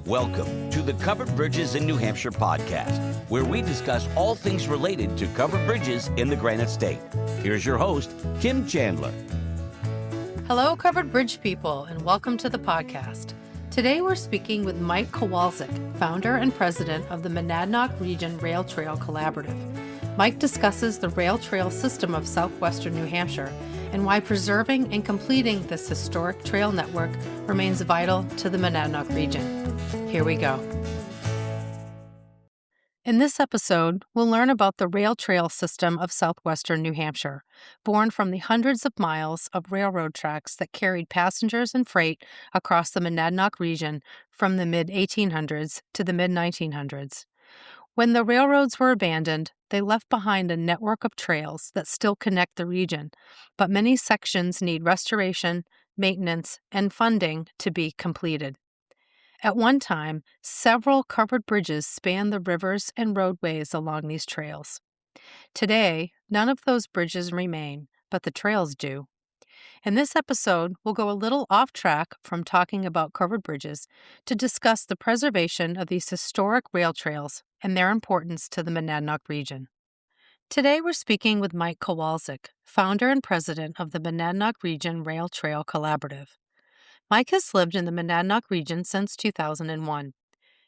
Welcome to the Covered Bridges in New Hampshire podcast, where we discuss all things related to covered bridges in the Granite State. Here's your host, Kim Chandler. Hello, Covered Bridge people, and welcome to the podcast. Today we're speaking with Mike Kowalczyk, founder and president of the Monadnock Region Rail Trail Collaborative. Mike discusses the rail trail system of Southwestern New Hampshire and why preserving and completing this historic trail network remains vital to the Monadnock region. Here we go. In this episode, we'll learn about the rail trail system of Southwestern New Hampshire, born from the hundreds of miles of railroad tracks that carried passengers and freight across the Monadnock region from the mid-1800s to the mid-1900s. When the railroads were abandoned, they left behind a network of trails that still connect the region, but many sections need restoration, maintenance, and funding to be completed. At one time, several covered bridges spanned the rivers and roadways along these trails. Today, none of those bridges remain, but the trails do. In this episode, we'll go a little off track from talking about covered bridges to discuss the preservation of these historic rail trails and their importance to the Monadnock region. Today, we're speaking with Mike Kowalczyk, founder and president of the Monadnock Region Rail Trail Collaborative. Mike has lived in the Monadnock region since 2001.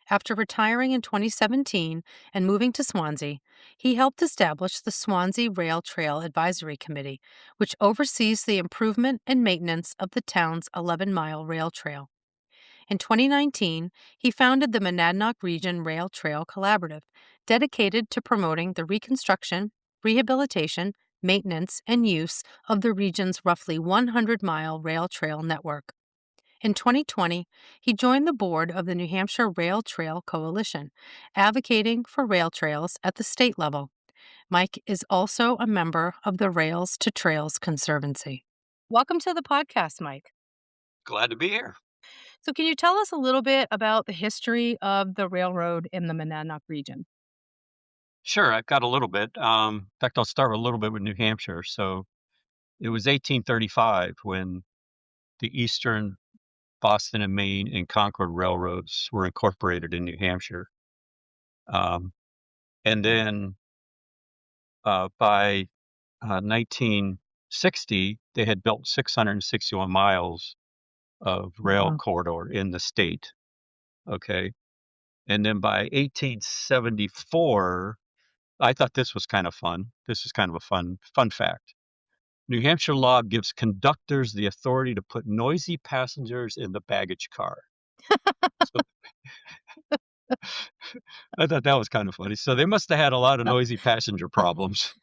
After retiring in 2017 and moving to Swansea, he helped establish the Swansea Rail Trail Advisory Committee, which oversees the improvement and maintenance of the town's 11-mile rail trail. In 2019, he founded the Monadnock Region Rail Trail Collaborative, dedicated to promoting the reconstruction, rehabilitation, maintenance, and use of the region's roughly 100-mile rail trail network. In 2020, he joined the board of the New Hampshire Rail Trail Coalition, advocating for rail trails at the state level. Mike is also a member of the Rails to Trails Conservancy. Welcome to the podcast, Mike. Glad to be here. So can you tell us a little bit about the history of the railroad in the Monadnock region? Sure, I've got a little bit. In fact, I'll start a little bit with New Hampshire. So it was 1835 when the Eastern Boston and Maine and Concord railroads were incorporated in New Hampshire. And then by 1960, they had built 661 miles of rail corridor in the state. Okay. And then by 1874, I thought this was kind of fun. This is kind of a fun fact. New Hampshire law gives conductors the authority to put noisy passengers in the baggage car. So, I thought that was kind of funny. So they must have had a lot of noisy passenger problems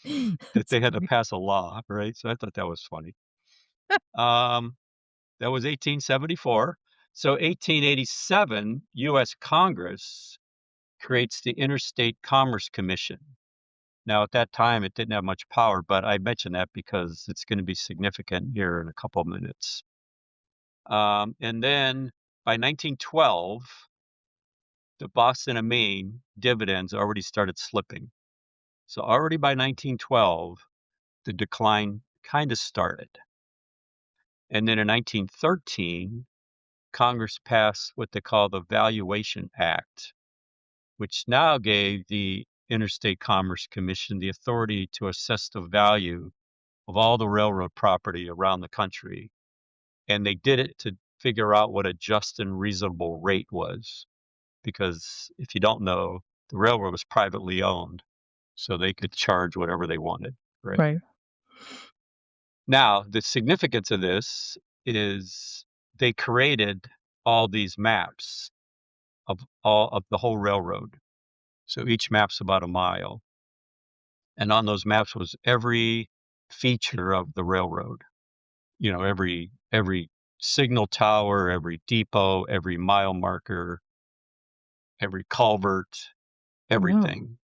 that they had to pass a law, right? So I thought that was funny. That was 1874. So 1887, U.S. Congress creates the Interstate Commerce Commission. Now, at that time, it didn't have much power, but I mention that because it's going to be significant here in a couple of minutes. And then by 1912, the Boston and Maine dividends already started slipping. So already by 1912, the decline kind of started. And then in 1913, Congress passed what they call the Valuation Act, which now gave the Interstate Commerce Commission the authority to assess the value of all the railroad property around the country. And they did it to figure out what a just and reasonable rate was. Because if you don't know, the railroad was privately owned, so they could charge whatever they wanted. Right. Now, the significance of this is they created all these maps of the whole railroad. So each map's about a mile. And on those maps was every feature of the railroad. You know, every signal tower, every depot, every mile marker, every culvert, everything.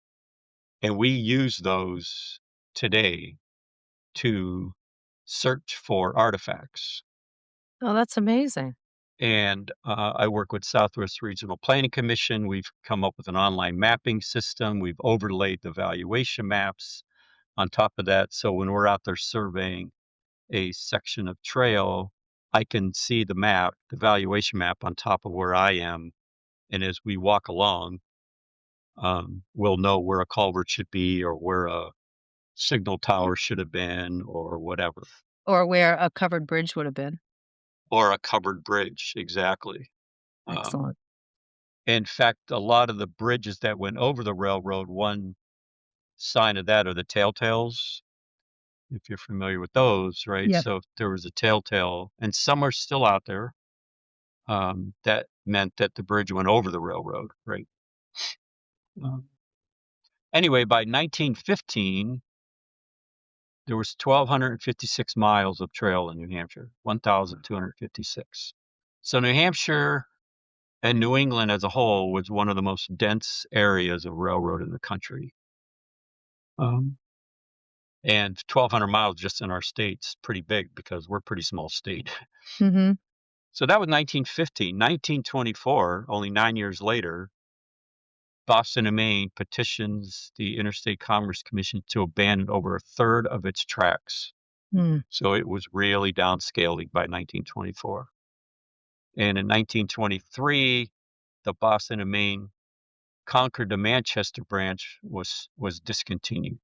And we use those today to search for artifacts. Oh, that's amazing. And I work with Southwest Regional Planning Commission. We've come up with an online mapping system. We've overlaid the valuation maps on top of that. So when we're out there surveying a section of trail, I can see the map, the valuation map on top of where I am. And as we walk along, we'll know where a culvert should be or where a signal tower should have been or whatever. Or where a covered bridge would have been. Or a covered bridge, exactly. Excellent. In fact, a lot of the bridges that went over the railroad, one sign of that are the telltales, if you're familiar with those, right? Yep. So if there was a telltale, and some are still out there, that meant that the bridge went over the railroad, right? Anyway, by 1915, there was 1,256 miles of trail in New Hampshire, 1,256. So New Hampshire and New England as a whole was one of the most dense areas of railroad in the country. And 1,200 miles just in our state's pretty big because we're a pretty small state. Mm-hmm. So that was 1915. 1924, only 9 years later, Boston and Maine petitions the Interstate Commerce Commission to abandon over a third of its tracks. Mm. So it was really downscaling by 1924. And in 1923, the Boston and Maine Concord to Manchester branch was discontinued.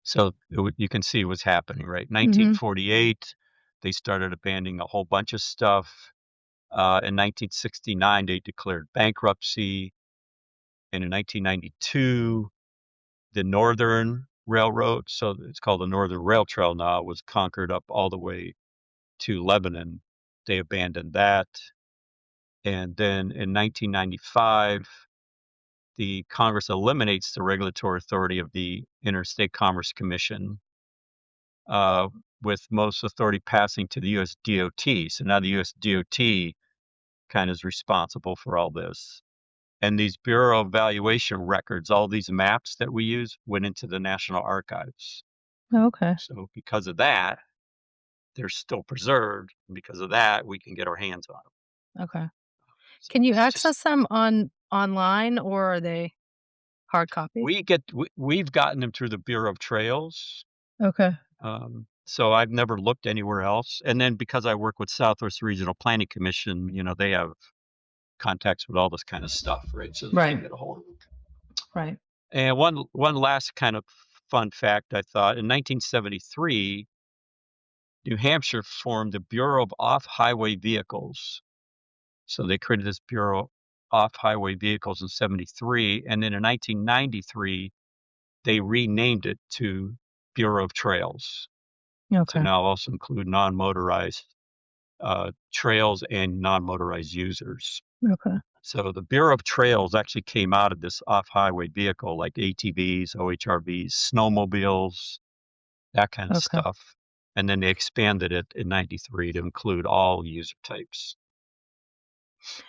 So you can see what's happening, right? 1948, they started abandoning a whole bunch of stuff. In 1969, they declared bankruptcy. And in 1992, the Northern Railroad, so it's called the Northern Rail Trail now, was conquered up all the way to Lebanon. They abandoned that. And then in 1995, the Congress eliminates the regulatory authority of the Interstate Commerce Commission, with most authority passing to the U.S. DOT. So now the U.S. DOT kind of is responsible for all this. And these Bureau of Valuation records, all these maps that we use, went into the National Archives. Okay. So because of that, they're still preserved. And because of that, we can get our hands on them. Okay. So Can you it's just- access them online, or are they hard copy? we've gotten them through the Bureau of Trails. Okay. So I've never looked anywhere else. And then because I work with Southwest Regional Planning Commission, they have contacts with all this kind of stuff, right? So they can get a hold of them. Right. And one last kind of fun fact, I thought, in 1973, New Hampshire formed the Bureau of Off-Highway Vehicles. So they created this Bureau of Off-Highway Vehicles in 73, and then in 1993, they renamed it to Bureau of Trails. Okay. To now also include non-motorized trails and non-motorized users. Okay. So the Bureau of Trails actually came out of this off-highway vehicle, like ATVs, OHRVs, snowmobiles, that kind of stuff. And then they expanded it in 93 to include all user types.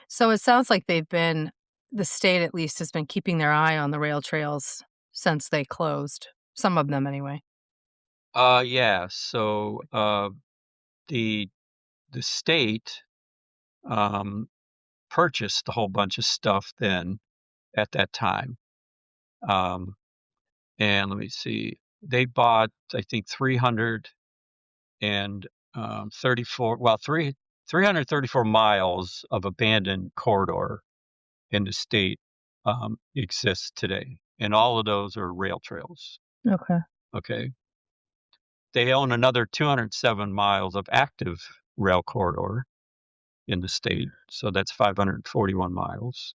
So it sounds like the state at least has been keeping their eye on the rail trails since they closed. Some of them anyway. Yeah. So the state purchased a whole bunch of stuff then at that time. And let me see, they bought, I think, 334 miles of abandoned corridor in the state exists today. And all of those are rail trails. Okay. Okay. They own another 207 miles of active rail corridor in the state. So that's 541 miles.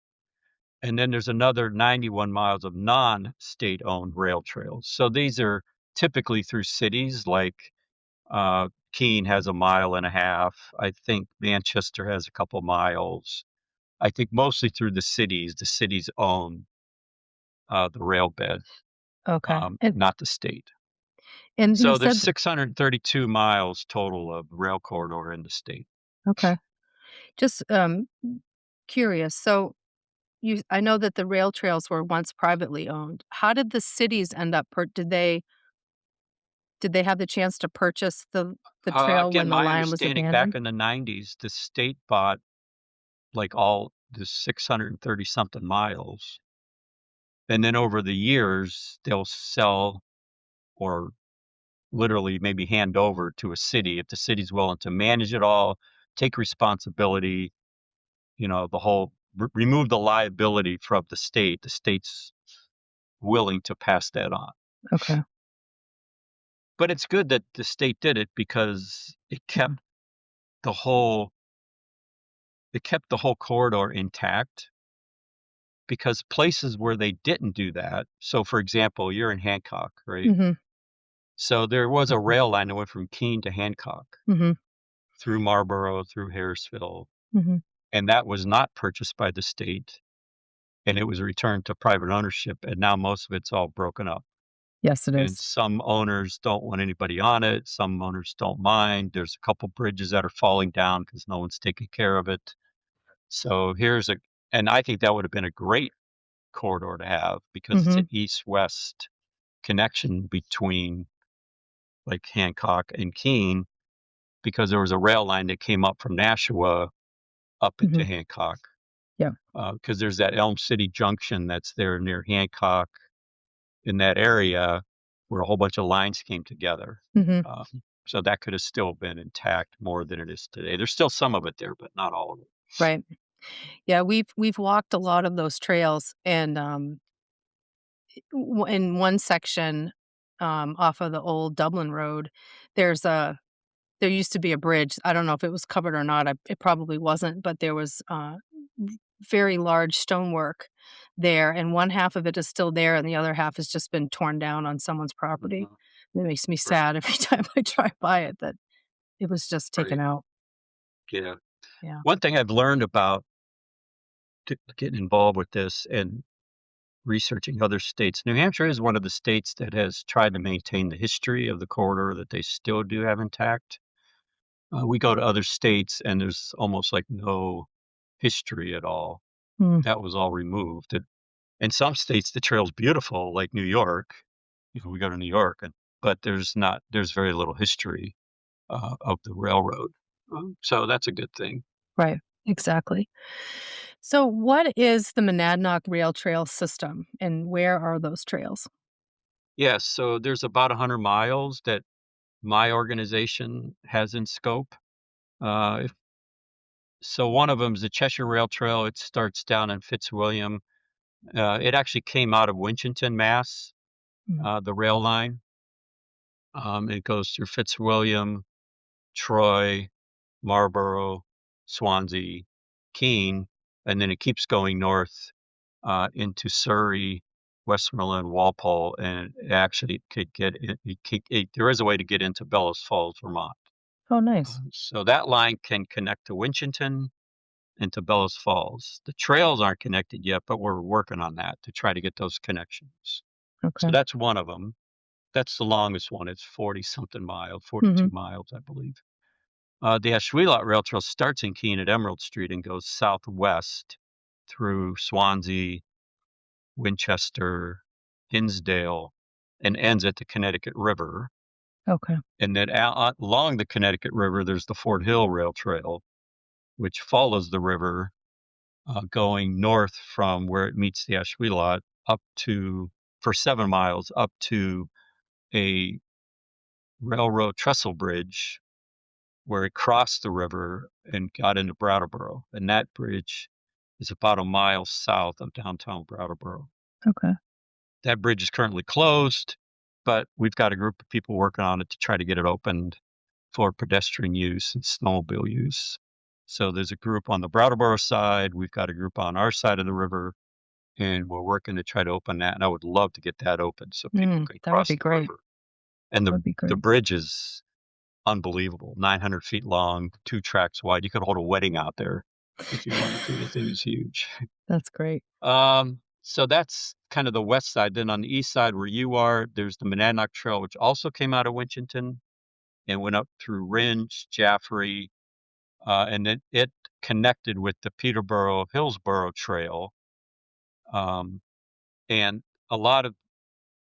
And then there's another 91 miles of non-state owned rail trails. So these are typically through cities, like Keene has 1.5 miles. I think Manchester has a couple miles. I think mostly through the cities. The cities own the rail bed, Okay. not the state. And So you there's said 632 miles total of rail corridor in the state. okay. Just curious. So I know that the rail trails were once privately owned. How did the cities end up did they have the chance to purchase the trail Again, when the my line was understanding back abandoned? in the 90s, the state bought like all the 630 something miles. And then over the years, they'll sell or literally maybe hand over to a city if the city's willing to manage it all, take responsibility, the whole remove the liability from the state. The state's willing to pass that on. Okay. But it's good that the state did it because it kept the whole corridor intact. Because places where they didn't do that, so for example, you're in Hancock, right? Mm-hmm. So there was a rail line that went from Keene to Hancock Mm-hmm. through Marlboro, through Harrisville, Mm-hmm. and that was not purchased by the state, and it was returned to private ownership, and now most of it's all broken up. Yes, it And is. some owners don't want anybody on it. Some owners don't mind. There's a couple bridges that are falling down because no one's taking care of it. So and I think that would have been a great corridor to have because it's Mm-hmm. an east-west connection between like Hancock and Keene, because there was a rail line that came up from Nashua up Mm-hmm. into Hancock. Yeah. Because there's that Elm City Junction that's there near Hancock in that area where a whole bunch of lines came together. Mm-hmm. So that could have still been intact more than it is today. There's still some of it there, but not all of it. Right. Yeah, we've walked a lot of those trails, and in one section off of the old Dublin Road, there used to be a bridge. I don't know if it was covered or not. It probably wasn't, but there was very large stonework there, and one half of it is still there, and the other half has just been torn down on someone's property. Mhm. It makes me Right. sad every time I drive by it that it was just taken Right. out. Yeah. Yeah. One thing I've learned about getting involved with this and researching other states, New Hampshire is one of the states that has tried to maintain the history of the corridor that they still do have intact. We go to other states and there's almost like no history at all. Mm. That was all removed. In some states, the trail's beautiful, like New York. We go to New York, but there's very little history of the railroad. So that's a good thing. Right. Exactly. So, what is the Monadnock Rail Trail system, and where are those trails? Yes, so there's about 100 miles that my organization has in scope. So one of them is the Cheshire Rail Trail. It starts down in Fitzwilliam. It actually came out of Winchton, Mass. Mm. The rail line. It goes through Fitzwilliam, Troy, Marlboro, Swansea, Keene, and then it keeps going north into Surrey, Westmoreland, Walpole, and it actually could get there is a way to get into Bellows Falls, Vermont. Oh, nice. So that line can connect to Winchton and to Bellows Falls. The trails aren't connected yet, but we're working on that to try to get those connections. So Okay. that's one of them. That's the longest one. It's 40-something miles, 42 Mhm. miles, I believe. The Ashwelot Rail Trail starts in Keene at Emerald Street and goes southwest through Swansea, Winchester, Hinsdale, and ends at the Connecticut River. Okay. And then along the Connecticut River, there's the Fort Hill Rail Trail, which follows the river going north from where it meets the Ashwelot for 7 miles, up to a railroad trestle bridge where it crossed the river and got into Brattleboro. And that bridge is about a mile south of downtown Brattleboro. Okay. That bridge is currently closed, but we've got a group of people working on it to try to get it opened for pedestrian use and snowmobile use. So there's a group on the Brattleboro side. We've got a group on our side of the river, and we're working to try to open that. And I would love to get that open so people can That would cross be the great. river. And That would be the great. bridge is unbelievable, 900 feet long, 2 tracks wide. You could hold a wedding out there if you wanted to. The thing is huge. That's great. So that's kind of the west side. Then on the east side where you are, there's the Monadnock Trail, which also came out of Winchton and went up through Rindge, Jaffrey, and then it connected with the Peterborough-Hillsborough Trail. And a lot of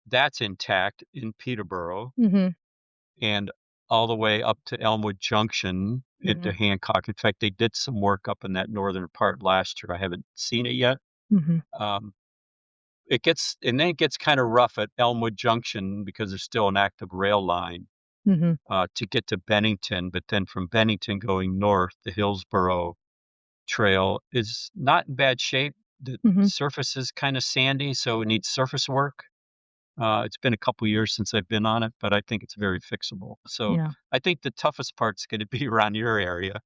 that's intact in Peterborough Mhm. and all the way up to Elmwood Junction into Mhm. Hancock. In fact, they did some work up in that northern part last year. I haven't seen it yet. Mhm. Um, then it gets kind of rough at Elmwood Junction because there's still an active rail line to get to Bennington. But then from Bennington going north, the Hillsborough Trail is not in bad shape. The surface is kind of sandy, so it needs surface work. It's been a couple years since I've been on it, but I think it's very fixable. So Yeah. I think the toughest part's going to be around your area,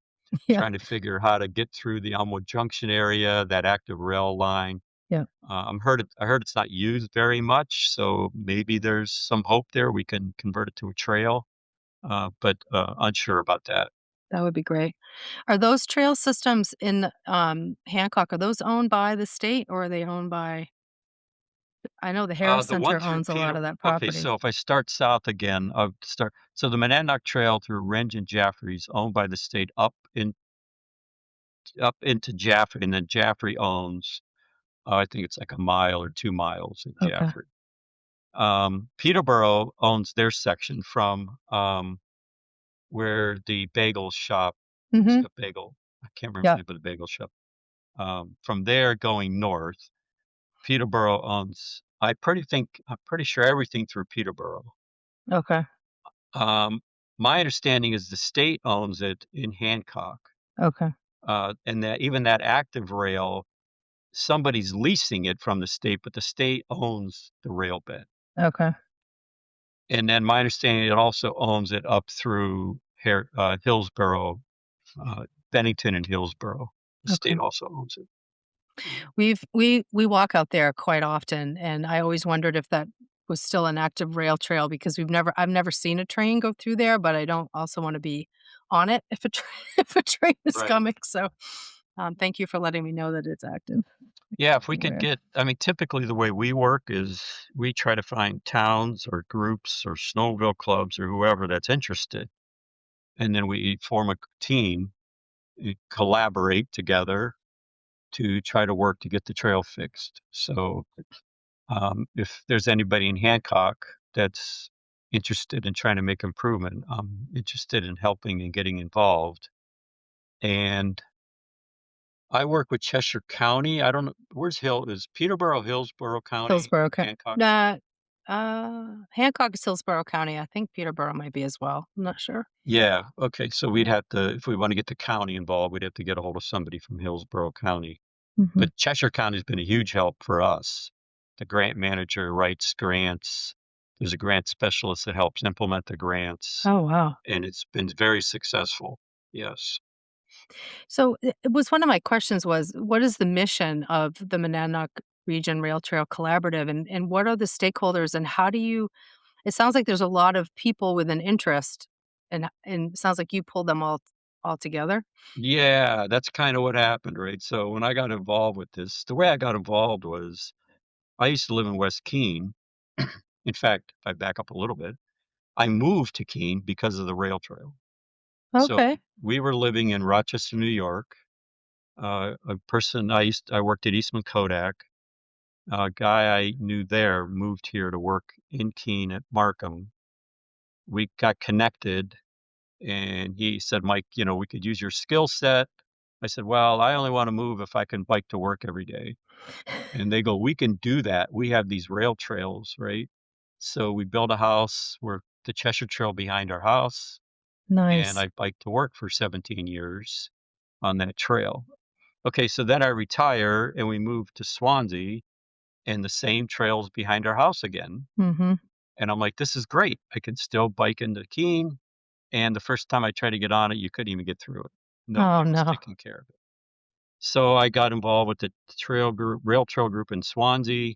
Yeah. trying to figure how to get through the Elmwood Junction area, that active rail line. Yeah. I heard it's not used very much, so maybe there's some hope there. We can convert it to a trail, but unsure about that. That would be great. Are those trail systems in, Hancock, are those owned by the state or are they owned by I know the Harris The one Center through owns a lot of that Okay, property. so if I start south again, so the Monadnock Trail through Renge and Jaffrey is owned by the state up into Jaffrey, and then Jaffrey owns, I think it's like a mile or 2 miles in Okay. Jaffrey. Peterborough owns their section from where the bagel shop, what's the bagel? I can't remember the Yeah. name of the bagel shop. From there going north, Peterborough owns, I'm pretty sure everything through Peterborough. Okay. My understanding is the state owns it in Hancock, Okay. and that even that active rail, somebody's leasing it from the state, but the state owns the rail bed. Okay. And then my understanding, it also owns it up through Hillsborough, Bennington and Hillsborough. The Okay. state also owns it. We walk out there quite often, and I always wondered if that was still an active rail trail because I've never seen a train go through there, but I don't also wanna be on it if a tra if a train is Right. coming, so, thank you for letting me know that it's active. Yeah, if we could Aware. I mean, typically the way we work is we try to find towns or groups or snowmobile clubs or whoever that's interested. And then we form a team, collaborate together to try to work to get the trail fixed. So if there's anybody in Hancock that's interested in trying to make improvement, I'm interested in helping and getting involved. And I work with Cheshire County. I don't know, is Peterborough, Hillsborough County, Hillsborough Co Hancock? Nah, Hancock is Hillsborough County, I think Peterborough might be as well, I'm not sure. Yeah. Okay. So we'd have to, if we want to get the county involved, we'd have to get a hold of somebody from Hillsborough County. Mhm. But Cheshire County's been a huge help for us. The grant manager writes grants. There's a grant specialist that helps implement the grants, Oh, wow. and it's been very successful. Yes. So, it was one of my questions was, what is the mission of the Monadnock Region Rail Trail Collaborative, and what are the stakeholders, and how do you it sounds like there's a lot of people with an interest, and it sounds like you pulled them all together? Yeah, that's kind of what happened, right? So when I got involved with this, the way I got involved was I used to live in West Keene. In fact, if I back up a little bit, I moved to Keene because of the rail trail. So Okay. we were living in Rochester, New York. I worked at Eastman Kodak. A guy I knew there moved here to work in Keene at Markham. We got connected and he said, Mike, we could use your skill set. I said, well, I only want to move if I can bike to work every day. And they go, we can do that. We have these rail trails, right? So we built a house where the Cheshire Trail behind our house. And Nice. I biked to work for 17 years on that trail. Okay, so then I retire and we move to Swansea and the same trails behind our house again. Mhm. And I'm like, this is great. I can still bike into Keene. And the first time I tried to get on it, you couldn't even get through it. Oh, Nobody was no. taking care of it. So I got involved with the rail trail group in Swansea.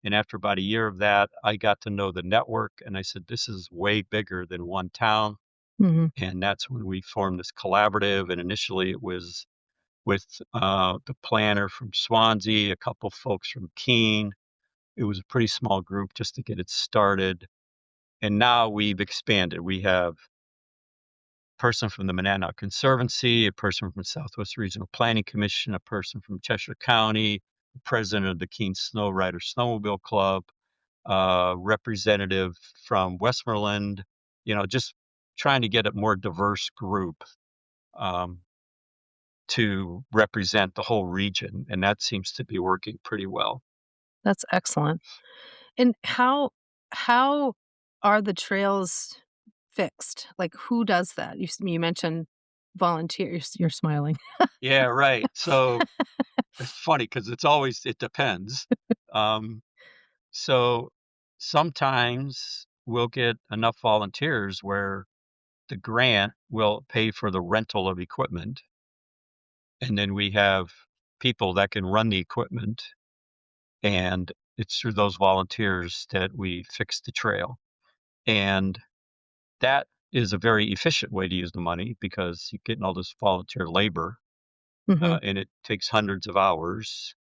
And after about a year of that, I got to know the network. And I said, this is way bigger than one town. Mhm. And that's when we formed this collaborative. And initially it was with the planner from Swansea, a couple folks from Keene. It was a pretty small group just to get it started. And now we've expanded. We have a person from the Monadnock Conservancy, a person from Southwest Regional Planning Commission, a person from Cheshire County, the president of the Keene Snow Rider Snowmobile Club, representative from Westmoreland, just trying to get a more diverse group um, to represent the whole region. And that seems to be working pretty well. That's excellent. And how are the trails fixed? Like, who does that? You mentioned volunteers. You're smiling. Yeah, right. So it's funny because it depends. Um, so sometimes we'll get enough volunteers where the grant will pay for the rental of equipment, and then we have people that can run the equipment, and it's through those volunteers that we fix the trail. And that is a very efficient way to use the money because you're getting all this volunteer labor, Mhm. and it takes hundreds of hours.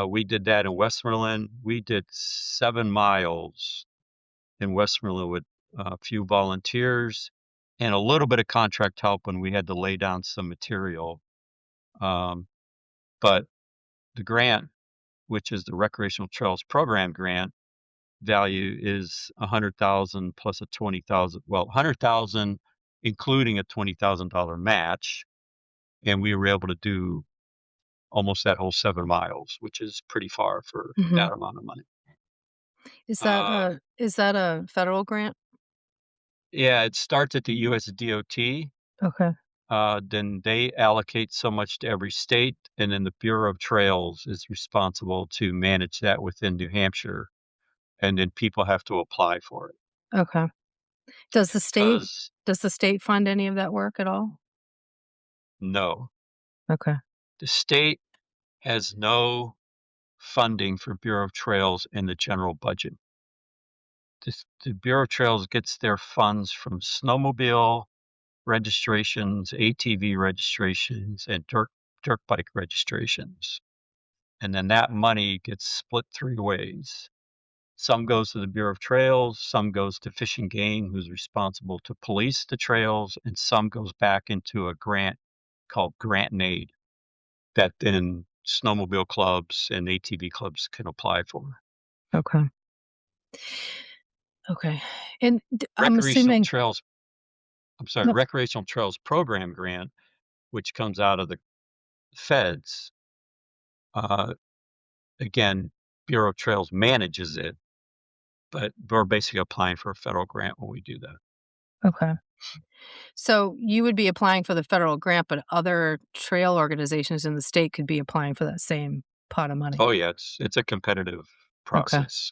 We did that in Westmoreland. We did 7 miles in Westmoreland with a few volunteers and a little bit of contract help when we had to lay down some material. Um, but the grant, which is the Recreational Trails Program grant, value is 100,000 plus a 20,000, well, 100,000 including a $20,000 match, and we were able to do almost that whole 7 miles, which is pretty far for Mhm. that amount of money. Uh, Is that a federal grant? yeah, it starts at the US DOT, Okay. then they allocate so much to every state, and then the Bureau of Trails is responsible to manage that within New Hampshire, and then people have to apply for it. Okay. Does the state 'Cause does the state fund any of that work at all? no, Okay. the state has no funding for Bureau of Trails in the general budget. The Bureau of Trails gets their funds from snowmobile registrations, ATV registrations, and dirt bike registrations, and then that money gets split 3 ways. Some goes to the Bureau of Trails, some goes to Fish and Game, who's responsible to police the trails, and some goes back into a grant called Grant and Aid that then snowmobile clubs and ATV clubs can apply for. Okay. Okay. And I'm Recreational assuming Trails I'm sorry, no. Recreational Trails Program grant, which comes out of the feds, uh, again, Bureau of Trails manages it, but we're basically applying for a federal grant when we do that. Okay. So you would be applying for the federal grant, but other trail organizations in the state could be applying for that same pot of money. Oh, yeah, it's a competitive Okay. process.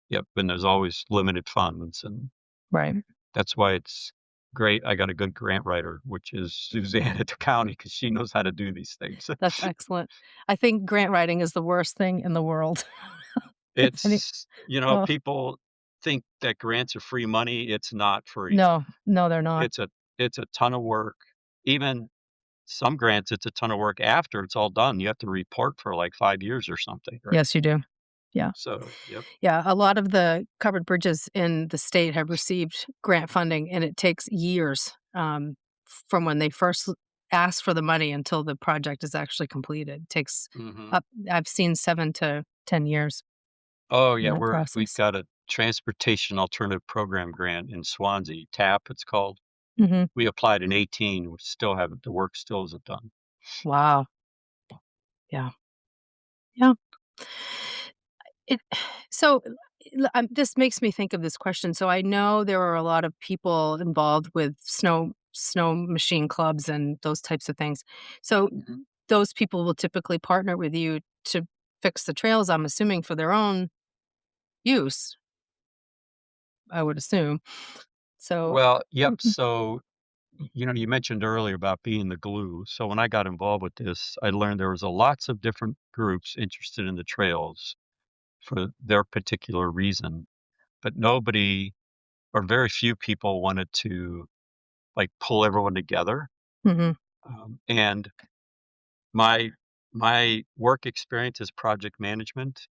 Yep, and there's always limited funds, and Right. that's why it's great. I got a good grant writer, which is Suzanne at the county, because she knows how to do these things. That's excellent. I think grant writing is the worst thing in the world. If any It's oh, people think that grants are free money. It's not free. no. No, they're not. It's a it's a ton of work. Even some grants, it's a ton of work after it's all done. You have to report for like 5 years or something, right? Yes, you do. Yeah. So, yep. Yeah, a lot of the covered bridges in the state have received grant funding, and it takes years, from when they first ask for the money until the project is actually completed. It takes Mhm. up I've seen 7 to 10 years Oh, in yeah, that we've process. got a transportation alternative program grant in Swansea, TAP, it's called. Mhm. We applied in 18, we still haven't the work still isn't done. Wow. Yeah. Yeah. It so, this makes me think of this question. So I know there are a lot of people involved with snow machine clubs and those types of things. So Mhm. those people will typically partner with you to fix the trails, I'm assuming, for their own use, I would assume. So Well, yep, mhm, so, you mentioned earlier about being the glue. So when I got involved with this, I learned there was a lots of different groups interested in the trails for their particular reason, but nobody or very few people wanted to, like, pull everyone together. mhm, And my my work experience is project management,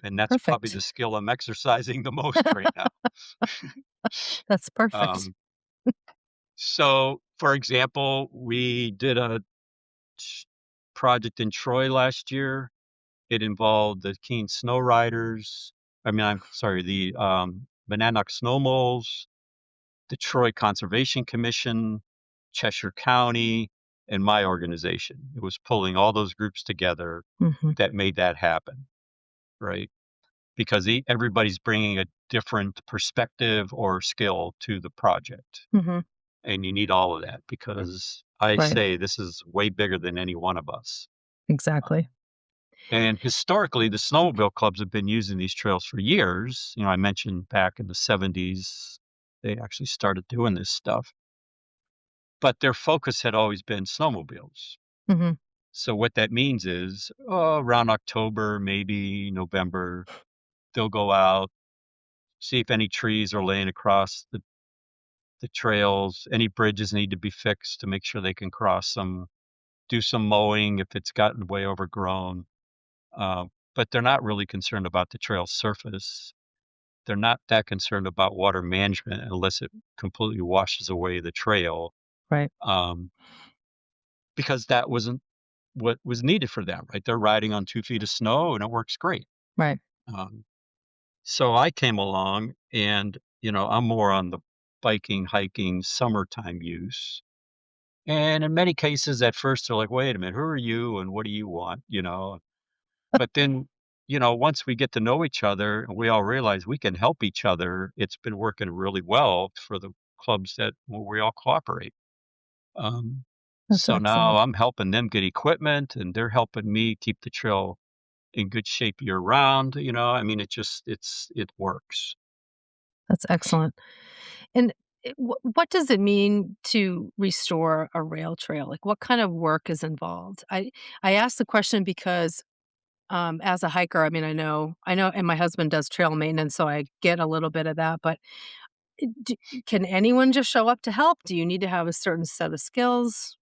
and that's probably perfect. the skill I'm exercising the most right now. That's perfect. Um, so, for example, we did a ch project in Troy last year. It involved the Keene Snow Riders I'm sorry, the, Monadnock Snow Moles, the Troy Conservation Commission, Cheshire County, and my organization. It was pulling all those groups together Mhm. that made that happen. right? Because everybody's bringing a different perspective or skill to the project. Mhm. And you need all of that because I Right. say this is way bigger than any one of us. Exactly. And historically, the snowmobile clubs have been using these trails for years. I mentioned back in the 70s, they actually started doing this stuff, but their focus had always been snowmobiles. Mhm. So what that means is, around October, maybe November, they'll go out, see if any trees are laying across the trails, any bridges need to be fixed to make sure they can cross them, do some mowing if it's gotten way overgrown. But they're not really concerned about the trail surface. They're not that concerned about water management unless it completely washes away the trail, Right. um, because that wasn't what was needed for them, right? They're riding on 2 feet of snow, and it works great. Right. Um, so I came along and, I'm more on the biking, hiking, summertime use. And in many cases, at first, they're like, "Wait a minute, who are you and what do you want?" But then, once we get to know each other and we all realize we can help each other, it's been working really well for the clubs where we all cooperate. Um, That's so now excellent. I'm helping them get equipment and they're helping me keep the trail in good shape year round. I mean, it works. That's excellent. And what does it mean to restore a rail trail? Like, what kind of work is involved? I asked the question because, as a hiker, I mean, I know, and my husband does trail maintenance, so I get a little bit of that. But can anyone just show up to help? Do you need to have a certain set of skills?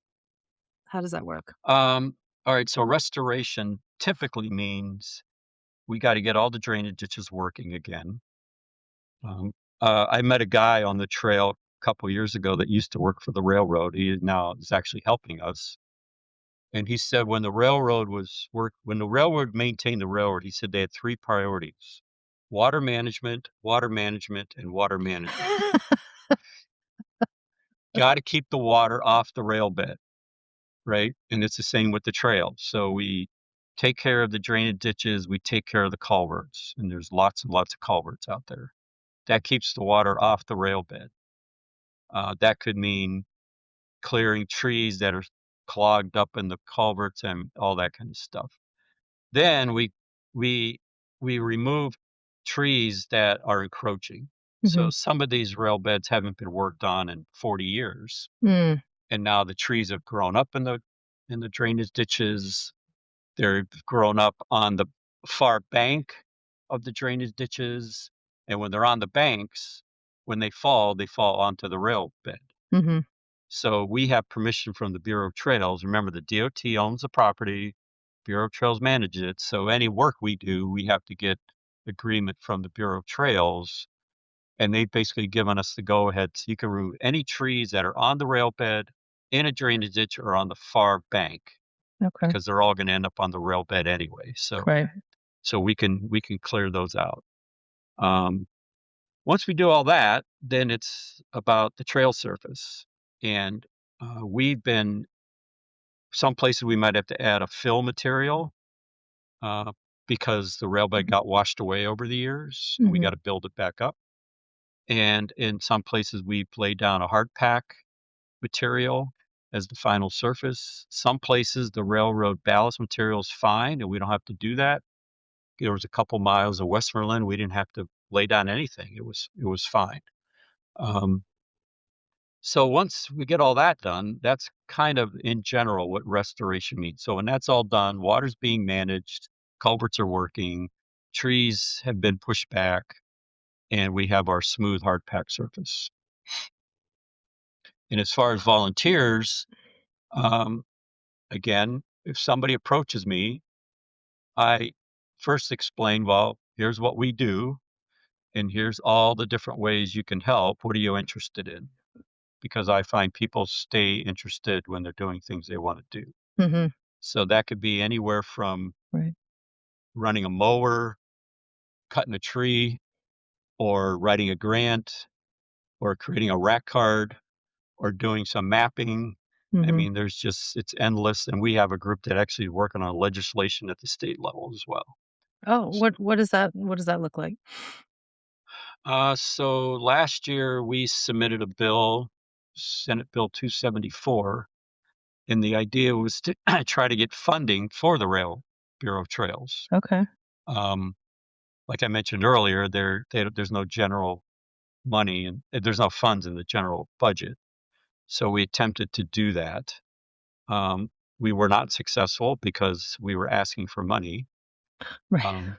How does that work? All right. So restoration typically means we got to get all the drainage ditches working again. Um, I met a guy on the trail a couple years ago that used to work for the railroad. He now is actually helping us. And he said when the railroad maintained the railroad, he said they had three priorities: water management, and water management. Got to keep the water off the rail bed, right? And it's the same with the trail. So we take care of the drainage ditches, we take care of the culverts, and there's lots and lots of culverts out there. That keeps the water off the rail bed. That could mean clearing trees that are clogged up in the culverts and all that kind of stuff. Then we we remove trees that are encroaching. So Mhm. some of these rail beds haven't been worked on in 40 years, Mm. and now the trees have grown up in the drainage ditches. They're grown up on the far bank of the drainage ditches, and when they're on the banks, when they fall onto the rail bed. Mhm. So we have permission from the Bureau of Trails. Remember, the DOT owns the property, Bureau of Trails manages it. So any work we do, we have to get agreement from the Bureau of Trails. And they've basically given us the go ahead. So you can remove any trees that are on the rail bed, in a drainage ditch, or on the far bank, Okay. because they're all going to end up on the rail bed anyway. So Right. so we can clear those out. Um, Once we do all that, then it's about the trail surface. And we've been some places we might have to add a fill material, uh, because the rail bed got washed away over the years, and we Mhm. gotta build it back up. And in some places, we've laid down a hard pack material as the final surface. Some places, the railroad ballast material is fine, and we don't have to do that. There was a couple miles of Westmoreland, we didn't have to lay down anything. It was fine. Um, So once we get all that done, that's kind of in general what restoration means. So when that's all done, water's being managed, culverts are working, trees have been pushed back, and we have our smooth hard pack surface. And as far as volunteers, um, again, if somebody approaches me, I first explain, well, here's what we do, and here's all the different ways you can help. What are you interested in? Because I find people stay interested when they're doing things they want to do. Mhm. So that could be anywhere from Right. running a mower, cutting a tree, or writing a grant, or creating a rack card, or doing some mapping. I Mhm. mean, it's endless. And we have a group that actually is working on legislation at the state level as well. Oh, So, what does that look like? so last year we submitted a bill, Senate Bill 274, and the idea was to try to get funding for the Rail Bureau of Trails. Okay. Um, like I mentioned earlier, there's no general money and there's no funds in the general budget. So we attempted to do that. Um, we were not successful because we were asking for money. Right. Um,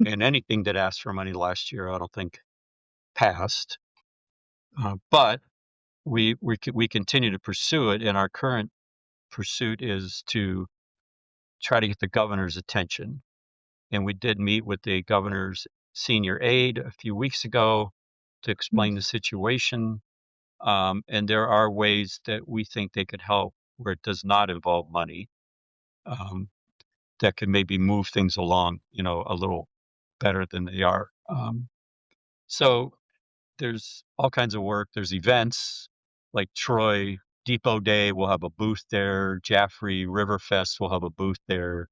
and anything that asked for money last year, I don't think passed. But we continue to pursue it, and our current pursuit is to try to get the governor's attention. And we did meet with the governor's senior aide a few weeks ago to explain the Nice. situation. And there are ways that we think they could help where it does not involve money, um, that could maybe move things along, a little better than they are. So there's all kinds of work. There's events like Troy Depot Day. We'll have a booth there. Jaffrey Riverfest will have a booth there.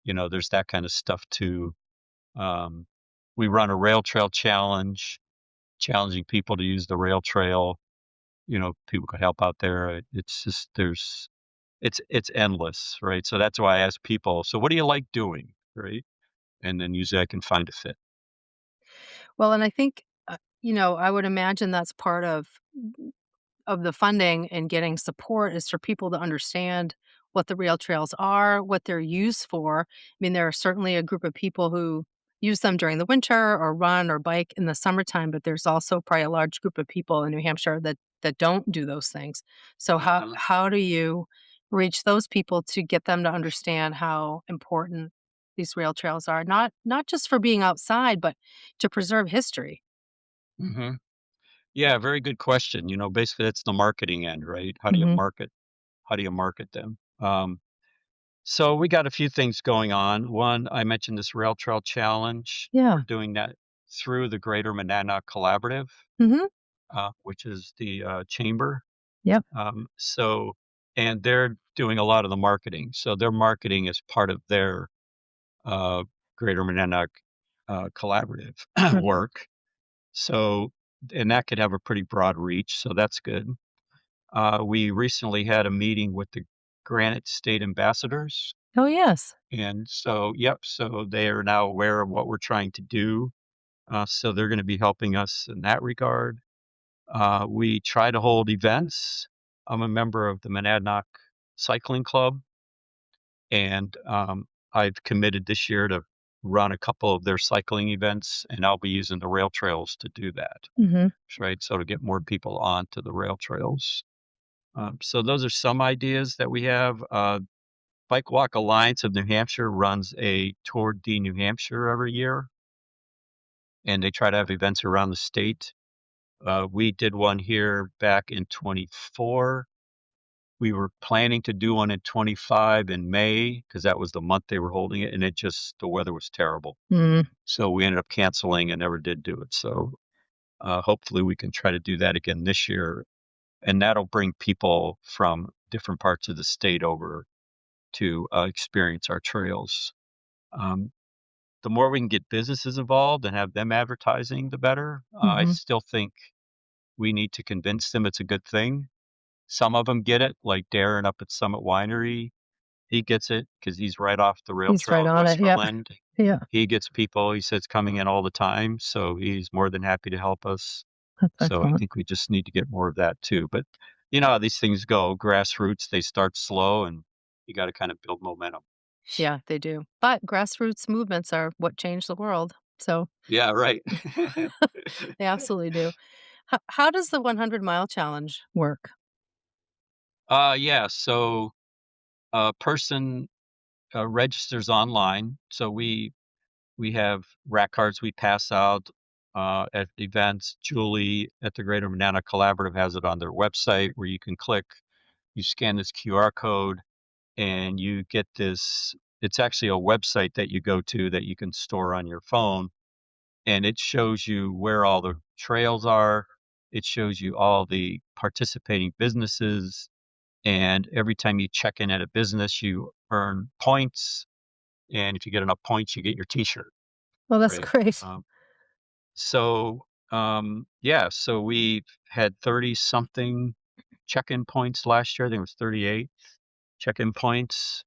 There's that kind of stuff too. Um, we run a rail trail challenge, challenging people to use the rail trail. People could help out there. It's just it's endless, right? So that's why I ask people, so what do you like doing, right? And then usually I can find a fit. Well, and I think, I would imagine that's part of the funding and getting support is for people to understand what the rail trails are, what they're used for. I mean, there are certainly a group of people who use them during the winter or run or bike in the summertime, but there's also probably a large group of people in New Hampshire that don't do those things. So Uh, how do you reach those people to get them to understand how important these rail trails are? Not just for being outside, but to preserve history. hmm Yeah, very good question. Basically that's the marketing end, right? Mhm. How do you market them? So we got a few things going on. One, I mentioned this rail trail challenge. We're Yeah. doing that through the Greater Monadnock Collaborative, Mhm. which is the chamber. Yep. So, and they're doing a lot of the marketing. So their marketing is part of their uh, Greater Monadnock Collaborative Perfect. work. So, and that could have a pretty broad reach. So that's good. We recently had a meeting with the Granite State Ambassadors. Oh, yes. And so, yep, so they are now aware of what we're trying to do. So they're going to be helping us in that regard. We try to hold events. I'm a member of the Monadnock Cycling Club, and I've committed this year to run a couple of their cycling events, and I'll be using the rail trails to do that, Mhm. right? So to get more people onto the rail trails. So those are some ideas that we have. Bike Walk Alliance of New Hampshire runs a Tour de New Hampshire every year, and they try to have events around the state. We did one here back in 24. We were planning to do one in 25 in May because that was the month they were holding it, and the weather was terrible. Mm. So we ended up canceling and never did do it. So hopefully we can try to do that again this year, and that'll bring people from different parts of the state over to experience our trails. Um, the more we can get businesses involved and have them advertising, the better. I Mhm. still think we need to convince them it's a good thing. Some of them get it, like Darren up at Summit Winery. He gets it because he's right off the rail He's trail right in on it. Yep. Westmoreland. Yeah. He gets people, he says, coming in all the time, so he's more than happy to help us. That's So I excellent. think we just need to get more of that too. But you know how these things go, grassroots, they start slow and you got to kind of build momentum. Yeah, they do. But grassroots movements are what change the world. So Yeah, right. they absolutely do. How does the 100-mile challenge work? Yeah, so a person registers online. So we have rack cards we pass out at events. Julie at the Greater Manana Collaborative has it on their website where you can click, you scan this QR code, and you get this. It's actually a website that you go to that you can store on your phone, and it shows you where all the trails are. It shows you all the participating businesses, and every time you check in at a business, you earn points. and if you get enough points, you get your T-shirt, Well, that's right? great. Yeah, so we had 30-something check-in points last year. I think it was 38 check-in points,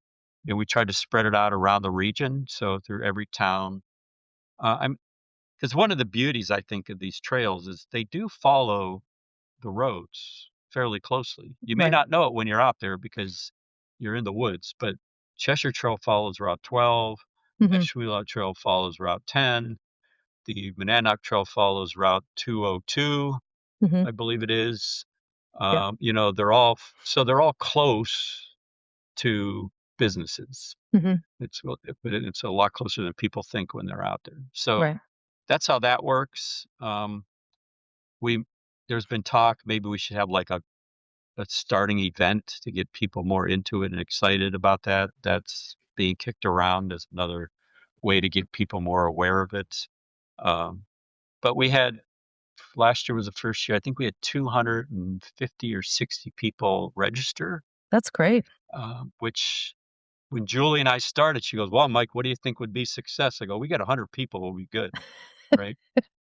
and we tried to spread it out around the region, so through every town. I'm 'Cause one of the beauties, I think, of these trails is they do follow the roads fairly closely. You may Right. not know it when you're out there because you're in the woods, but Cheshire Trail follows Route 12, Mhm. Ashwelot Trail follows Route 10, the Monadnock Trail follows Route 202, Mhm. I believe it is. Yep. They're all close to businesses. Mhm. It's a lot closer than people think when they're out there. So Right. that's how that works. We There's been talk maybe we should have like a starting event to get people more into it and excited about that. That's being kicked around as another way to get people more aware of it. Um, but we had Last year was the first year. I think we had 250 or 60 people register, That's great. which when Julie and I started, she goes, "Well, Mike, what do you think would be success?" I go, "We got 100 people, will be good." Right.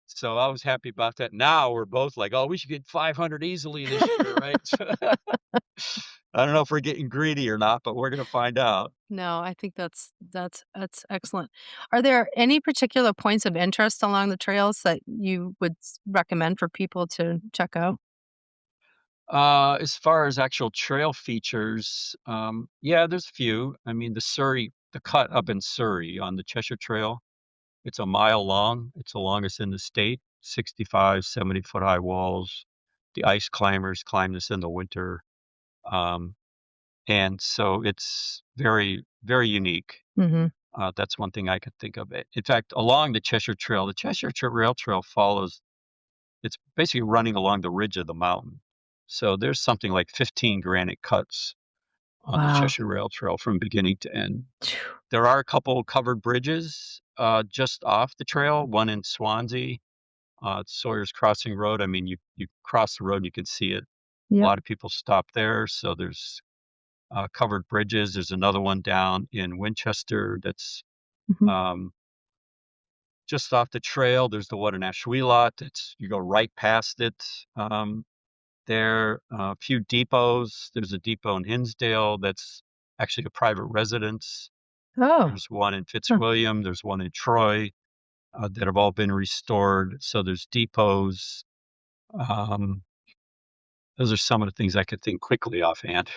So I was happy about that. Now we're both like, "Oh, we should get 500 easily this year." Right. I don't know if we're getting greedy or not, but we're going to find out. No, I think that's excellent. Are there any particular points of interest along the trails that you would recommend for people to check out? As far as actual trail features, yeah, there's a few. I mean, the cut up in Surrey on the Cheshire Trail, it's a mile long. It's the longest in the state, 65, 70-foot high walls. The ice climbers climb this in the winter. Um, and so it's very, very unique. Mhm. That's one thing I could think of it. In fact, along the Cheshire Rail Trail follows, it's basically running along the ridge of the mountain. So there's something like 15 granite cuts on the Wow. Cheshire Rail Trail from beginning to end. Phew. There are a couple covered bridges just off the trail, one in Swansea, Sawyer's Crossing Road. I mean, you cross the road and you can see it. A Yep. lot of people stop there. So there's covered bridges. There's another one down in Winchester that's Mhm. um, just off the trail. There's the one in Ashwelot. You go right past it. There a few depots. There's a depot in Hinsdale that's actually a private residence. Oh. There's one in Huh. Fitzwilliam. There's one in Troy that have all been restored. So there's depots. Um, those are some of the things I could think quickly offhand.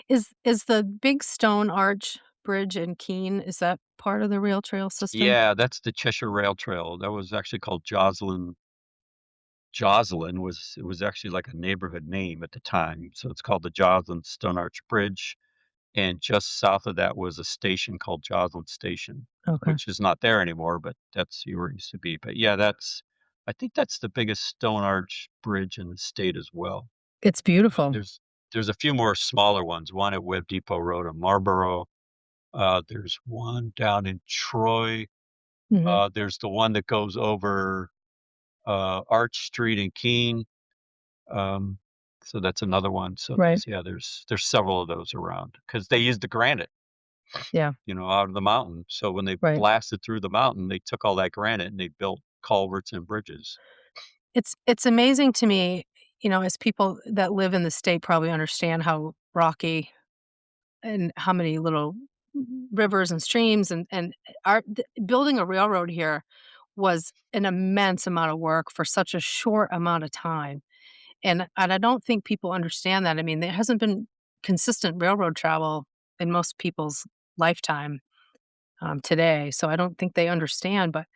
Is the big stone arch bridge in Keene, is that part of the rail trail system? Yeah, that's the Cheshire Rail Trail. That was actually called Joslin. Joslin was It was actually like a neighborhood name at the time. So it's called the Joslin Stone Arch Bridge. And just south of that was a station called Joslin Station, Okay. which is not there anymore, but that's where it used to be. But yeah, I think that's the biggest stone arch bridge in the state as well. It's beautiful. There's there's a few more smaller ones, one at Webb Depot Road in Marlboro. There's one down in Troy. Mhm. There's the one that goes over Arch Street in Keene. Um, so that's another one. So Right. there's several of those around because they use the granite, Yeah. out of the mountain. So when they Right. blasted through the mountain, they took all that granite and they built culverts and bridges. It's amazing to me, as people that live in the state probably understand how rocky and how many little rivers and streams and building a railroad here was an immense amount of work for such a short amount of time. And I don't think people understand that. I mean, there hasn't been consistent railroad travel in most people's lifetime, today, so I don't think they understand, but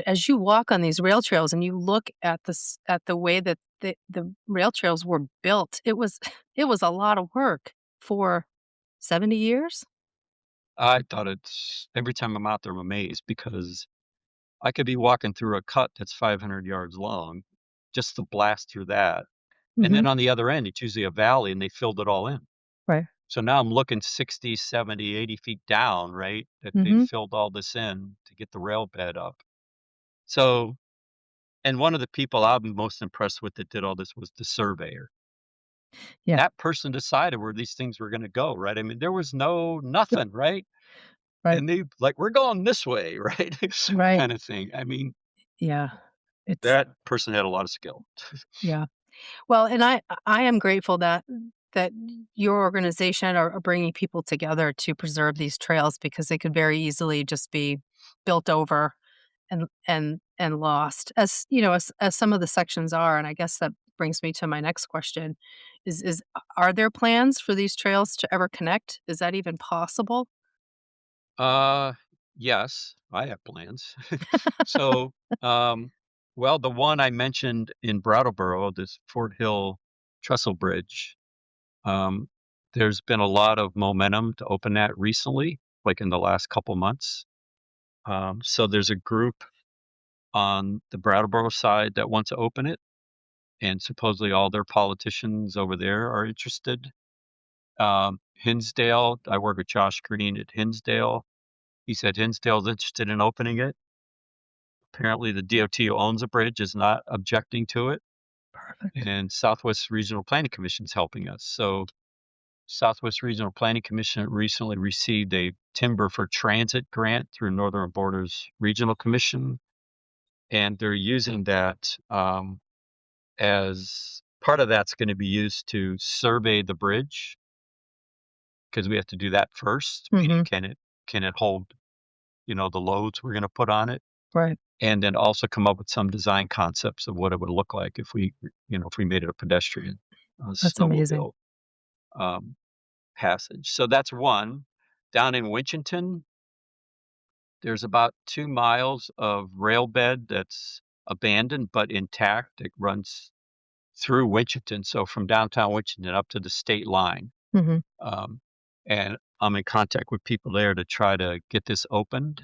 as you walk on these rail trails and you look at the way that the rail trails were built, it was it was a lot of work for 70 years? I thought it's every time I'm out there, I'm amazed because I could be walking through a cut that's 500 yards long, just to blast through that. And then Mhm. on the other end, it's usually a valley and they filled it all in. Right. So now I'm looking 60, 70, 80 feet down, right? That they Mhm. filled all this in to get the rail bed up. So, and one of the people I'm most impressed with that did all this was the surveyor. Yeah. That person decided where these things were going to go, right? I mean, there was nothing, right? Right. and they like, "We're going this way," right? Right. Kind of thing. I mean, Yeah. It's that person had a lot of skill. yeah. Well, and I am grateful that your organization are bringing people together to preserve these trails because they could very easily just be built over and lost as you know as some of the sections are. And I guess that brings me to my next question: is are there plans for these trails to ever connect? Is that even possible? Uh, yes, I have plans. So, um, well, the one I mentioned in Brattleboro, this Fort Hill Trestle Bridge, um, there's been a lot of momentum to open that recently, like in the last couple months. So there's a group on the Brattleboro side that wants to open it, and supposedly all their politicians over there are interested. Hinsdale, I work with Josh Green at Hinsdale. He said Hinsdale's interested in opening it. Apparently, the DOT who owns the bridge is not objecting to it, Perfect. and Southwest Regional Planning Commission is helping us. So, Southwest Regional Planning Commission recently received a Timber for Transit grant through Northern Borders Regional Commission, and they're using that as part of that's going to be used to survey the bridge because we have to do that first. Meaning, Hmm. can it hold the loads we're going to put on it? Right. And then also come up with some design concepts of what it would look like if we made it a pedestrian That's amazing. snowmobile um, passage. So that's one. Down in Winchendon, there's about 2 miles of rail bed that's abandoned but intact. It runs through Winchendon, so from downtown Winchendon up to the state line. Hmm. Um, and I'm in contact with people there to try to get this opened.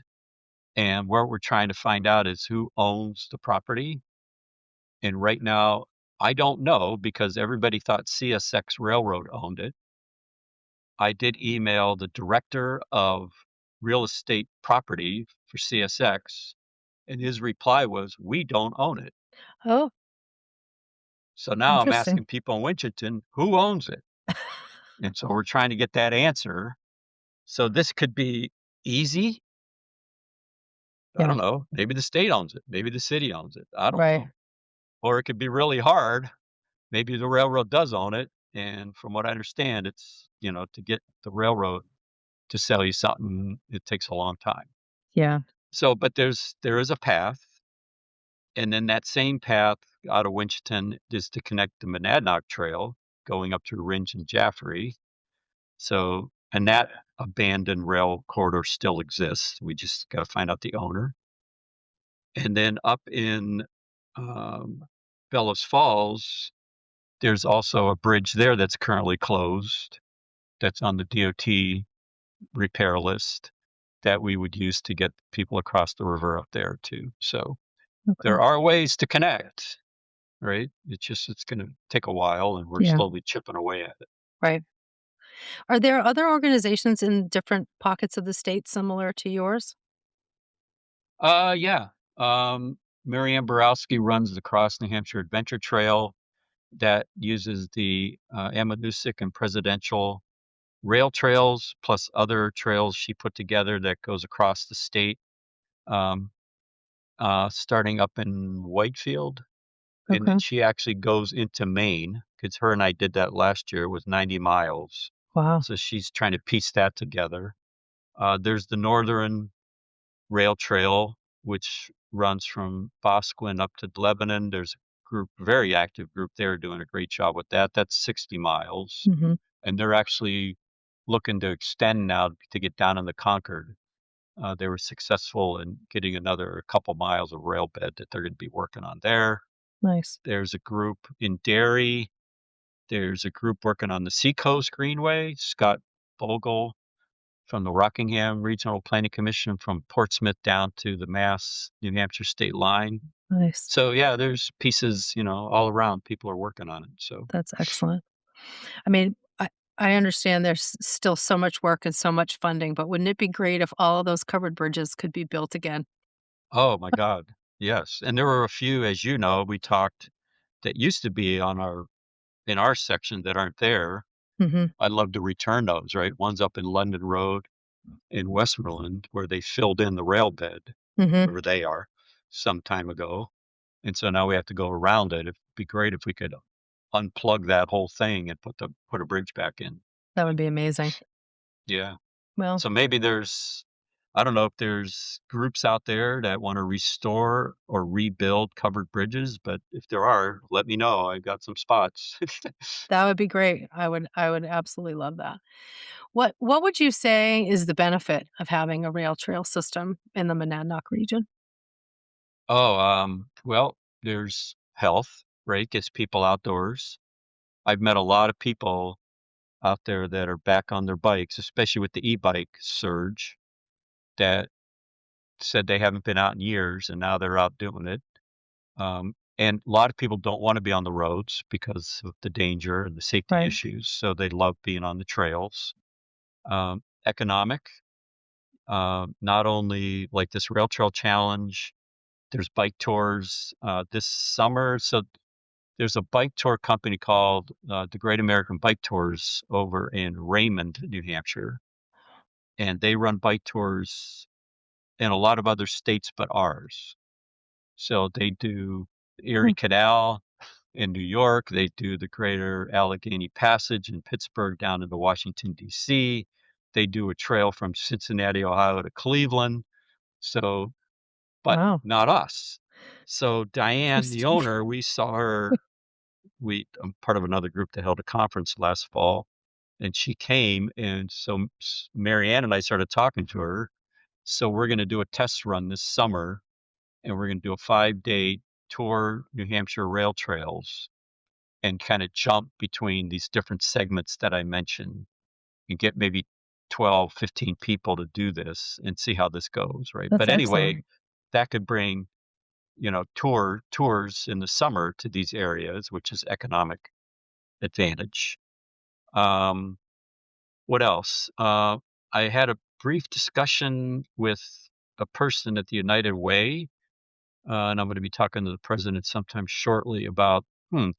And what we're trying to find out is who owns the property. And right now, I don't know because everybody thought CSX Railroad owned it. I did email the director of real estate property for CSX, and his reply was, "We don't own it." Oh, So now I'm interesting. asking people in Winchendon, who owns it? And so we're trying to get that answer. So this could be easy. I Yeah. don't know. Maybe the state owns it. Maybe the city owns it. I don't Right. know. Or it could be really hard. Maybe the railroad does own it, and from what I understand, it's, to get the railroad to sell you something, it takes a long time. Yeah. So, but there is a path, and then that same path out of Winchendon is to connect the Monadnock Trail going up through Ringe and Jaffrey. So, and that abandoned rail corridor still exists. We just got to find out the owner. And then up in um, Bellows Falls, there's also a bridge there that's currently closed, that's on the DOT repair list that we would use to get people across the river up there too. So Okay. there are ways to connect, right? It's going to take a while and we're Yeah. slowly chipping away at it. Right. Are there other organizations in different pockets of the state similar to yours? Yeah. Mary Ann Borowski runs the Cross New Hampshire Adventure Trail that uses the Amanuensis and Presidential rail trails plus other trails she put together that goes across the state, um, starting up in Whitefield. And then Okay. she actually goes into Maine because her and I did that last year with 90 miles. Wow. So she's trying to piece that together. There's the Northern Rail Trail, which runs from Boscawen up to Lebanon. There's a group, very active group there, doing a great job with that. That's 60 miles. Hmm. And they're actually looking to extend now to get down in the Concord. They were successful in getting another couple miles of rail bed that they're going to be working on there. Nice. There's a group in Derry. There's a group working on the Seacoast Greenway, Scott Vogel from the Rockingham Regional Planning Commission from Portsmouth down to the New Hampshire state line. Nice. So yeah, there's pieces, all around. People are working on it. So, That's excellent. I mean, I understand there's still so much work and so much funding, but wouldn't it be great if all of those covered bridges could be built again? oh my God, yes. And there were a few, as you know, we talked that used to be in our section that aren't there. Mhm. I'd love to return those, right? One's up in London Road. in Westmoreland where they filled in the rail bed, Mm-hmm. where they are, some time ago. And so now we have to go around it. It'd be great if we could unplug that whole thing and put a bridge back in. That would be amazing. Yeah. Well, So maybe I don't know if there's groups out there that want to restore or rebuild covered bridges, but if there are, let me know. I've got some spots. that would be great. I would absolutely love that. What would you say is the benefit of having a rail trail system in the Monadnock region? Oh, well, there's health, right? Gets people outdoors. I've met a lot of people out there that are back on their bikes, especially with the e-bike surge, that said they haven't been out in years and now they're out doing it. And a lot of people don't want to be on the roads because of the danger and the safety Right. issues, so they love being on the trails. Economic, not only like this rail trail challenge, there's bike tours this summer. So there's a bike tour company called the Great American Bike Tours over in Raymond, New Hampshire, and they run bike tours in a lot of other states but ours. So they do the Erie Hmm. Canal in New York. They do the Greater Allegheny Passage in Pittsburgh down into Washington, D.C. They do a trail from Cincinnati, Ohio to Cleveland. So, but Wow. not us. So Diane, the Interesting. owner, we saw her. I'm part of another group that held a conference last fall, and she came, and so Marianne and I started talking to her. So we're going to do a test run this summer, and we're going to do a 5-day tour New Hampshire rail trails and kind of jump between these different segments that I mentioned and get maybe 12, 15 people to do this and see how this goes, right? That's But anyway, excellent. that could bring, tours in the summer to these areas, which is economic advantage. Um, what else? I had a brief discussion with a person at the United Way, and I'm going to be talking to the president sometime shortly about,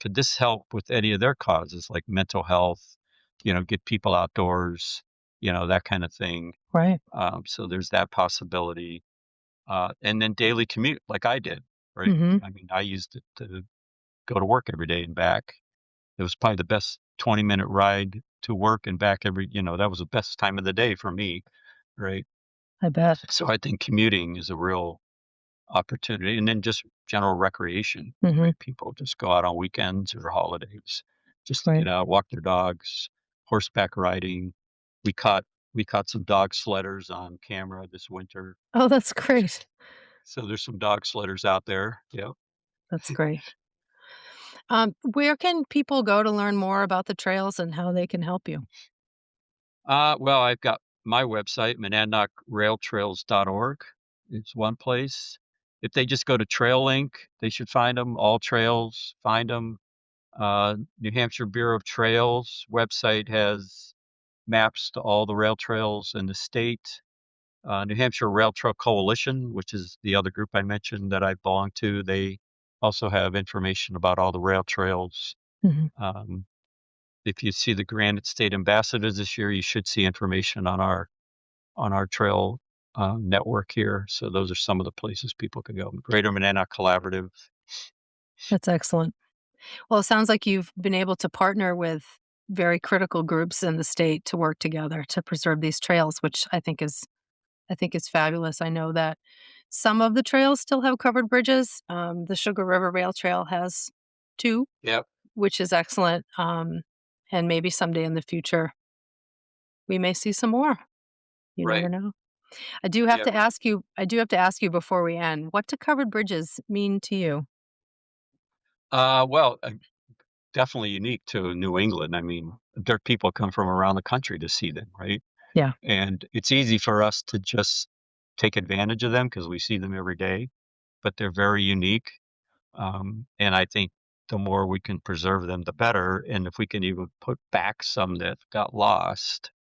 could this help with any of their causes, like mental health, get people outdoors, that kind of thing. Right. So there's that possibility. And then daily commute, like I did, right? Mm-hmm. I mean, I used it to go to work every day and back. It was probably the best 20-minute ride to work and back that was the best time of the day for me, right? I bet. So I think commuting is a real opportunity, and then just general recreation, Mm-hmm. right? People just go out on weekends or holidays just to Right. get out, walk their dogs, horseback riding. We caught we caught some dog sledders on camera this winter. Oh, that's great. So there's some dog sledders out there. Yeah. That's great. Where can people go to learn more about the trails and how they can help you? Well, I've got my website, monadnockrailtrails.org. It's one place. If they just go to Trail Link, they should find them. All trails, find them. New Hampshire Bureau of Trails website has maps to all the rail trails in the state. New Hampshire Rail Trail Coalition, which is the other group I mentioned that I belong to, they also have information about all the rail trails. Mhm. Um, if you see the Granite State Ambassadors this year, you should see information on our trail network here. So those are some of the places people can go. Greater Monadnock Collaborative. That's excellent. Well, it sounds like you've been able to partner with very critical groups in the state to work together to preserve these trails, which I think is fabulous. I know that some of the trails still have covered bridges. The Sugar River Rail Trail has 2, Yep. which is excellent. And maybe someday in the future, we may see some more. You never Right. know. I do have Yeah. to ask you I do have to ask you before we end, what do covered bridges mean to you? Well, definitely unique to New England. I mean, there people come from around the country to see them, right? Yeah, And it's easy for us to just take advantage of them because we see them every day, but they're very unique. And I think the more we can preserve them, the better. And if we can even put back some that got lost,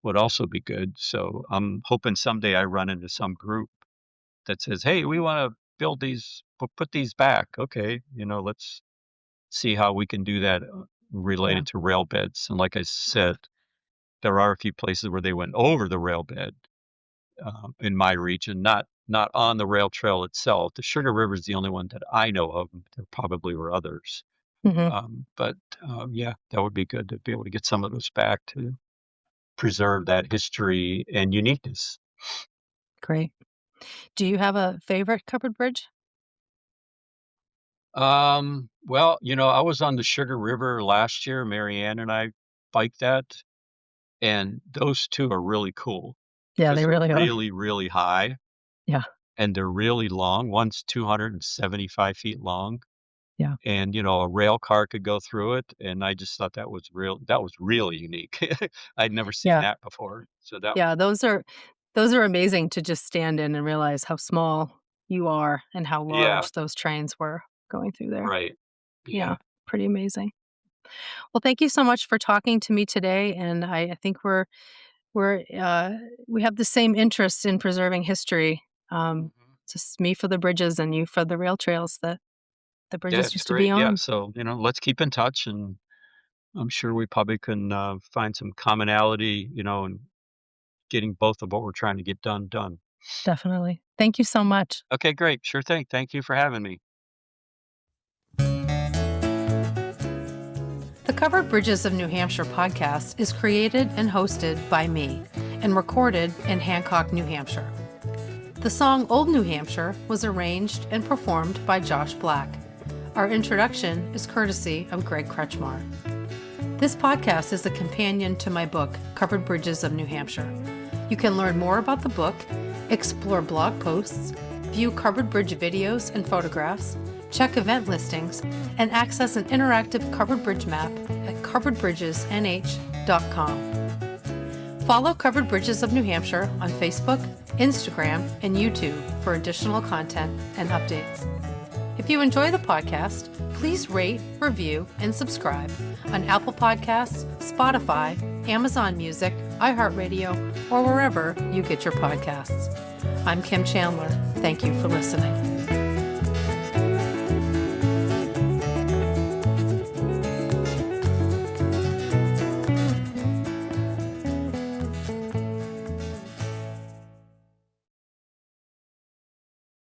would also be good. So I'm hoping someday I run into some group that says, "Hey, we want to build these, put these back." Okay, let's see how we can do that yeah, related to rail beds. And like I said, there are a few places where they went over the rail bed in my region, not on the rail trail itself. The Sugar River is the only one that I know of. There probably were others. Hmm. But yeah, that would be good to be able to get some of those back to preserve that history and uniqueness. Great. Do you have a favorite covered bridge? Well, I was on the Sugar River last year. Marianne and I biked that, and those two are really cool Yeah, because they they're really are. really, really high Yeah, and they're really long. One's 275 feet long, yeah, and a rail car could go through it. And I just thought that was really unique. I'd never seen yeah, that before. So that was yeah. Those are amazing to just stand in and realize how small you are and how yeah, large those trains were going through there. right. Yeah, Yeah. pretty amazing. Well, thank you so much for talking to me today, and I think we have the same interests in preserving history. Mhm. Just me for the bridges and you for the rail trails that the Yeah, bridges it's used to be great. Yeah. on. So, let's keep in touch, and I'm sure we probably can find some commonality, and getting both of what we're trying to get done. Definitely. Thank you so much. Okay, great. Sure thing. Thank you for having me. The Covered Bridges of New Hampshire podcast is created and hosted by me and recorded in Hancock, New Hampshire. The song Old New Hampshire was arranged and performed by Josh Black. Our introduction is courtesy of Greg Kretschmar. This podcast is a companion to my book, Covered Bridges of New Hampshire. You can learn more about the book, explore blog posts, view covered bridge videos and photographs, check event listings, and access an interactive covered bridge map at coveredbridgesnh.com. Follow Covered Bridges of New Hampshire on Facebook, Instagram, and YouTube for additional content and updates. If you enjoy the podcast, please rate, review, and subscribe on Apple Podcasts, Spotify, Amazon Music, iHeartRadio, or wherever you get your podcasts. I'm Kim Chandler. Thank you for listening.